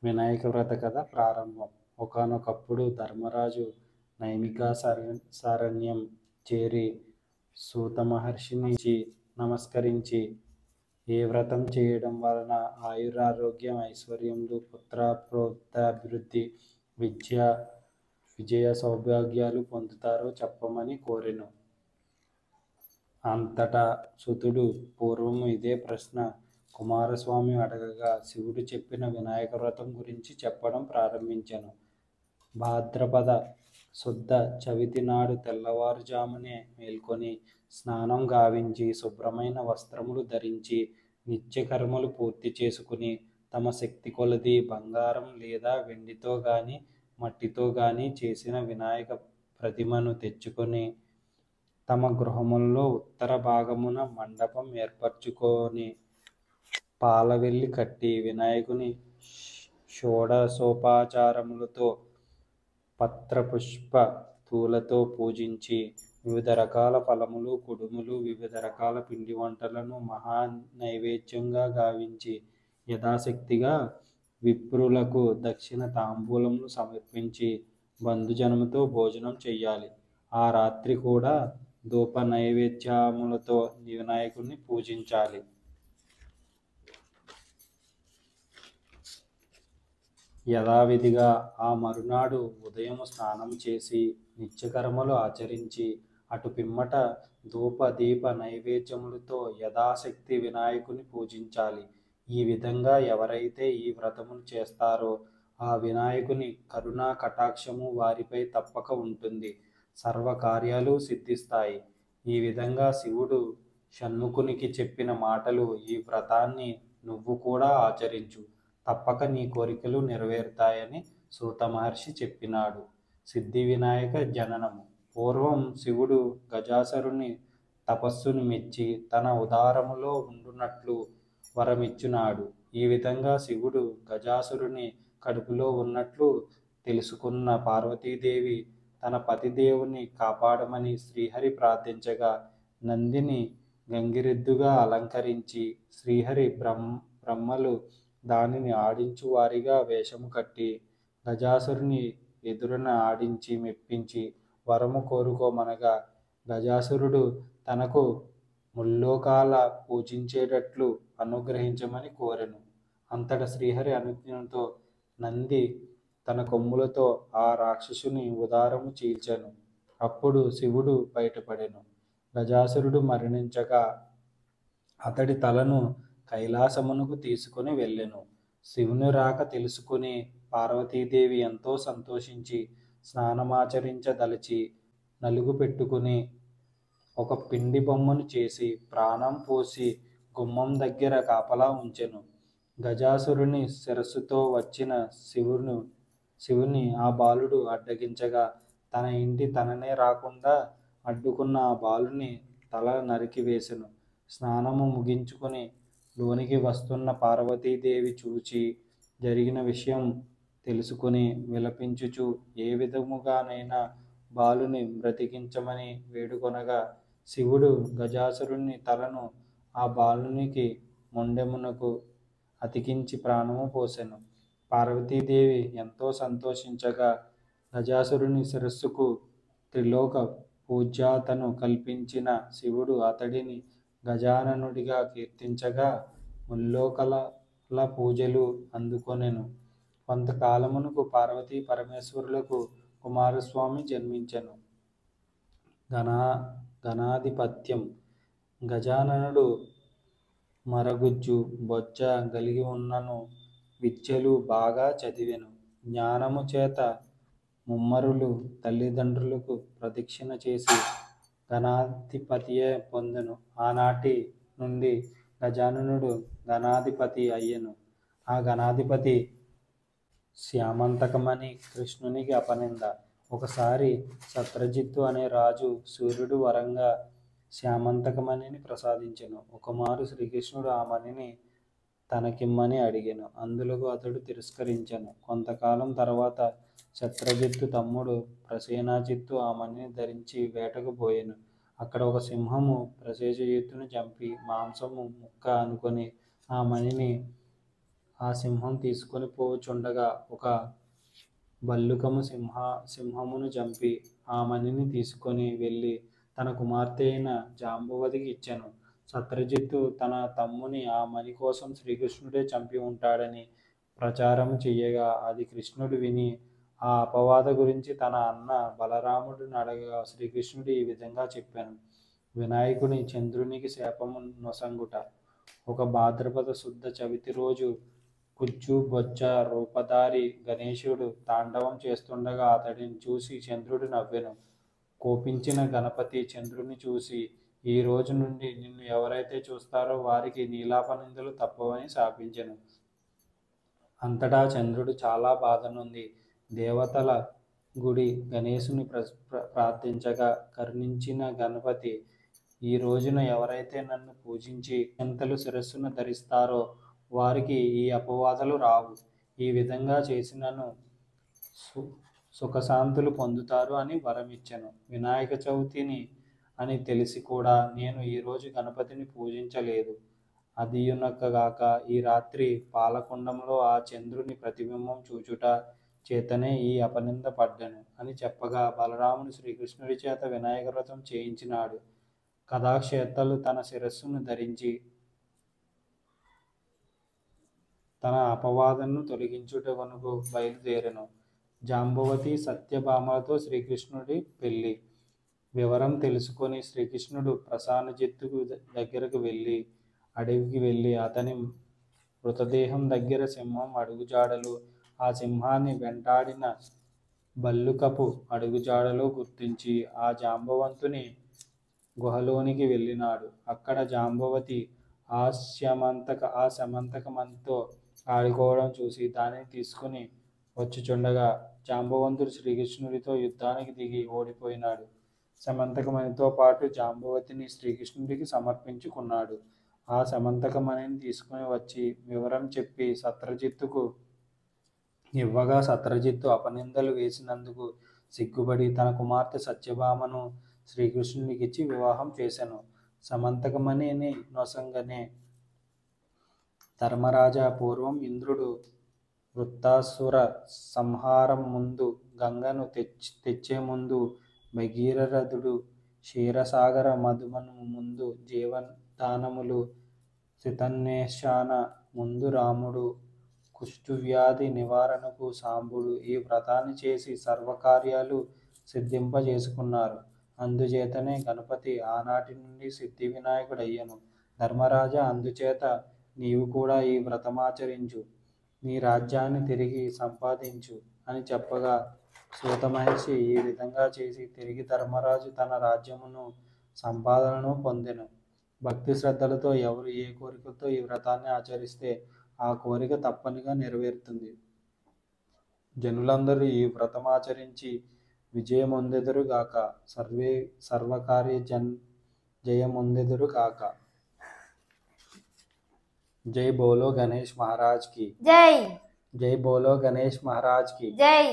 వినాయక వ్రత కథ ప్రారంభం. ఒకానొకప్పుడు ధర్మరాజు నైమిషారణ్యం చేరి సూత మహర్షిని నమస్కరించి, ఏ వ్రతం చేయడం వలన ఆయురారోగ్యం, ఐశ్వర్యములు, పుత్రపౌత్రాభివృద్ధి, విజయ సౌభాగ్యాలు పొందుతారో చెప్పమని కోరెను. అంతటా సూతుడు పూర్వము ఇదే ప్రశ్న కుమారస్వామి అడగగా శివుడు చెప్పిన వినాయక వ్రతం గురించి చెప్పడం ప్రారంభించెను. భాద్రపద శుద్ధ చవితి నాడు తెల్లవారుజామునే మేల్కొని స్నానం గావించి శుభ్రమైన వస్త్రములు ధరించి నిత్యకర్మలు పూర్తి చేసుకుని తమ శక్తి కొలది బంగారం లేదా వెండితో గాని మట్టితో గాని చేసిన వినాయక ప్రతిమను తెచ్చుకొని తమ గృహములలో ఉత్తర భాగమున మండపం ఏర్పరచుకొని పాలవెల్లి కట్టి వినాయకుని షోడశోపచారములతో పత్రపుష్ప పూలతో పూజించి వివిధ రకాల ఫలములు, కుడుములు, వివిధ రకాల పిండి వంటలను మహా నైవేద్యంగా గావించి యథాశక్తిగా విప్రులకు దక్షిణ తాంబూలములు సమర్పించి బంధుజనముతో భోజనం చెయ్యాలి. ఆ రాత్రి కూడా ధూప నైవేద్యములతో వినాయకుడిని పూజించాలి. యథావిధిగా ఆ మరునాడు ఉదయము స్నానము చేసి నిత్యకర్మలు ఆచరించి అటు పిమ్మట ధూప దీప నైవేద్యములతో యథాశక్తి వినాయకుని పూజించాలి. ఈ విధంగా ఎవరైతే ఈ వ్రతమును చేస్తారో ఆ వినాయకుని కరుణా కటాక్షము వారిపై తప్పక ఉంటుంది. సర్వకార్యాలు సిద్ధిస్తాయి. ఈ విధంగా శివుడు షణ్ముఖునికి చెప్పిన మాటలు, ఈ వ్రతాన్ని నువ్వు కూడా ఆచరించు, తప్పక నీ కోరికలు నెరవేరుతాయని సూత మహర్షి చెప్పినాడు. సిద్ధి వినాయక జననము. పూర్వం శివుడు గజాసురుని తపస్సును మెచ్చి తన ఉదరములో ఉండునట్లు వరమిచ్చునాడు. ఈ విధంగా శివుడు గజాసురుని కడుపులో ఉన్నట్లు తెలుసుకున్న పార్వతీదేవి తన పతిదేవుని కాపాడమని శ్రీహరి ప్రార్థించగా నందిని గంగిరెద్దుగా అలంకరించి శ్రీహరి బ్రహ్మలు దానిని ఆడించు వారిగా వేషము కట్టి గజాసురుని ఎదురున ఆడించి మెప్పించి వరము కోరుకోమనగా గజాసురుడు తనకు ముల్లోకాల పూజించేటట్లు అనుగ్రహించమని కోరెను. అంతట శ్రీహరి అనుజ్ఞతో నంది తన కొమ్ములతో ఆ రాక్షసుని ఉదరము చీల్చెను. అప్పుడు శివుడు బయటపడెను. గజాసురుడు మరణించగా అతడి తలను కైలాసమునకు తీసుకుని వెళ్ళెను. శివుని రాక తెలుసుకుని పార్వతీదేవి ఎంతో సంతోషించి స్నానమాచరించదలచి నలుగు పెట్టుకుని ఒక పిండి బొమ్మను చేసి ప్రాణం పోసి గుమ్మం దగ్గర కాపలా ఉంచెను. గజాసురుని శిరస్సుతో వచ్చిన శివుని ఆ బాలుడు అడ్డగించగా తన ఇంటి తననే రాకుండా అడ్డుకున్న ఆ బాలుని తల నరికివేసెను. స్నానము ముగించుకుని లోనికి వస్తున్న పార్వతీదేవి చూచి జరిగిన విషయం తెలుసుకుని విలపించుచు ఏ విధముగానైనా బాలుని బ్రతికించమని వేడుకొనగా శివుడు గజాసురుని తలను ఆ బాలునికి మొండెమునకు అతికించి ప్రాణము పోసెను. పార్వతీదేవి ఎంతో సంతోషించగా గజాసురుని శిరస్సుకు త్రిలోక పూజ్యతను కల్పించిన శివుడు అతడిని గజాననుడిగా కీర్తించగా ముల్లోకాల పూజలు అందుకొనెను. కొంతకాలమునకు పార్వతీ పరమేశ్వరులకు కుమారస్వామి జన్మించెను. గణాధిపత్యం. గజాననుడు మరగుజ్జు బొజ్జ గలిగి ఉన్నను విద్యలు బాగా చదివెను. జ్ఞానము చేత ముమ్మరులు తల్లిదండ్రులకు ప్రదక్షిణ చేసి గణాధిపతియే పొందెను. ఆనాటి నుండి గజాననుడు గణాధిపతి అయ్యెను. ఆ గణాధిపతి శ్యామంతకమని కృష్ణునికి అపనింద. ఒకసారి సత్రజిత్తు అనే రాజు సూర్యుడు వరంగా శ్యామంతకమణిని ప్రసాదించెను. ఒకమారు శ్రీకృష్ణుడు ఆ మణిని తనకిమ్మని అడిగెను. అందులకు అతడు తిరస్కరించెను. కొంతకాలం తర్వాత సత్రజిత్తు తమ్ముడు ప్రసేనజిత్తు ఆ మణిని ధరించి వేటకు పోయెను. అక్కడ ఒక సింహము ప్రసేనజిత్తును చంపి మాంసము ముక్క అనుకొని ఆ మణిని ఆ సింహం తీసుకొని పోచుండగా ఒక భల్లుకము సింహమును చంపి ఆ మణిని తీసుకొని వెళ్ళి తన కుమార్తె అయిన జాంబవతికి ఇచ్చెను. సత్రజిత్తు తన తమ్ముని ఆ మణి కోసం శ్రీకృష్ణుడే చంపి ఉంటాడని ప్రచారం చెయ్యగా అది కృష్ణుడు విని ఆ అపవాద గురించి తన అన్న బలరాముడిని అడగగా శ్రీకృష్ణుడు ఈ విధంగా చెప్పాను. వినాయకుని చంద్రునికి శాపము నొసంగుట. ఒక భాద్రపద శుద్ధ చవితి రోజు కుచ్చు బొచ్చ రూపధారి గణేశుడు తాండవం చేస్తుండగా అతడిని చూసి చంద్రుడు నవ్వెను. కోపించిన గణపతి చంద్రుని చూసి ఈ రోజు నుండి నిన్ను ఎవరైతే చూస్తారో వారికి నీలాపనిందలు తప్పవని శాపించెను. అంతటా చంద్రుడు చాలా బాధనుంది. దేవతల గుడి గణేశుని ప్రార్థించగా కరుణించిన గణపతి ఈ రోజున ఎవరైతే నన్ను పూజించి ఎంతలు శిరస్సును ధరిస్తారో వారికి ఈ అపవాదాలు రావు. ఈ విధంగా చేసినను సుఖశాంతులు పొందుతారు అని వరమిచ్చెను. వినాయక చవితిని అని తెలిసి కూడా నేను ఈరోజు గణపతిని పూజించలేదు. అదియునగాక ఈ రాత్రి పాలకుండంలో ఆ చంద్రుని ప్రతిబింబం చూచుట చేతనే ఈ అపనింద పడ్డను అని చెప్పగా బలరాముడు శ్రీకృష్ణుడి చేత వినాయక వ్రతం చేయించినాడు. కథాక్షేత్రలు తన శిరస్సును ధరించి తన అపవాదను తొలగించుటకు బయలుదేరెను. జాంబవతి సత్యభామలతో శ్రీకృష్ణుడి పెళ్లి వివరం తెలుసుకొని శ్రీకృష్ణుడు ప్రసానజిత్తుకు దగ్గరకు వెళ్ళి అడవికి వెళ్ళి అతని మృతదేహం దగ్గర సింహం అడుగుజాడలు, ఆ సింహాన్ని వెంటాడిన భల్లుకపు అడుగుజాడలు గుర్తించి ఆ జాంబవంతుని గుహలోనికి వెళ్ళినాడు. అక్కడ జాంబవతి ఆ సమంతకమణితో ఆడుకోవడం చూసి దానిని తీసుకుని వచ్చుచుండగా జాంబవంతుడు శ్రీకృష్ణుడితో యుద్ధానికి దిగి ఓడిపోయినాడు. సమంతకమణితో పాటు జాంబవతిని శ్రీకృష్ణుడికి సమర్పించుకున్నాడు. ఆ సమంతకమణిని తీసుకుని వచ్చి వివరం చెప్పి సత్రజిత్తుకు ఇవ్వగా సత్రజిత్తు అపనిందలు వేసినందుకు సిగ్గుపడి తన కుమార్తె సత్యభామను శ్రీకృష్ణునికిచ్చి వివాహం చేసెను. సమంతకమణిని నొసంగనే ధర్మరాజా పూర్వం ఇంద్రుడు వృత్తాసుర సంహారం ముందు గంగను తెచ్చే ముందు భగీరథుడు క్షీరసాగర మధుమను ముందు జీవదానములు శితన్వేషాన ముందు రాముడు కుష్ఠవ్యాధి నివారణకు సాంబుడు ఈ వ్రతాన్ని చేసి సర్వకార్యాలు సిద్ధింపజేసుకున్నారు. అందుచేతనే గణపతి ఆనాటి నుండి సిద్ధి వినాయకుడయ్యను. ధర్మరాజా, అందుచేత నీవు కూడా ఈ వ్రతమాచరించు, నీ రాజ్యాన్ని తిరిగి సంపాదించు అని చెప్పగా సూత మహర్షి ఈ విధంగా చేసి తిరిగి ధర్మరాజు తన రాజ్యమును సంపాదనను పొందెను. భక్తి శ్రద్ధలతో ఎవరు ఏ కోరికతో ఈ వ్రతాన్ని ఆచరిస్తే ఆ కోరిక తప్పనిగా నెరవేరుతుంది. జనులందరూ ఈ వ్రతమాచరించి విజయమొందెదరుగాక. సర్వకార్య జయమొందెదరుగాక. जय बोलो गणेश महाराज की जय। जय बोलो गणेश महाराज की जय।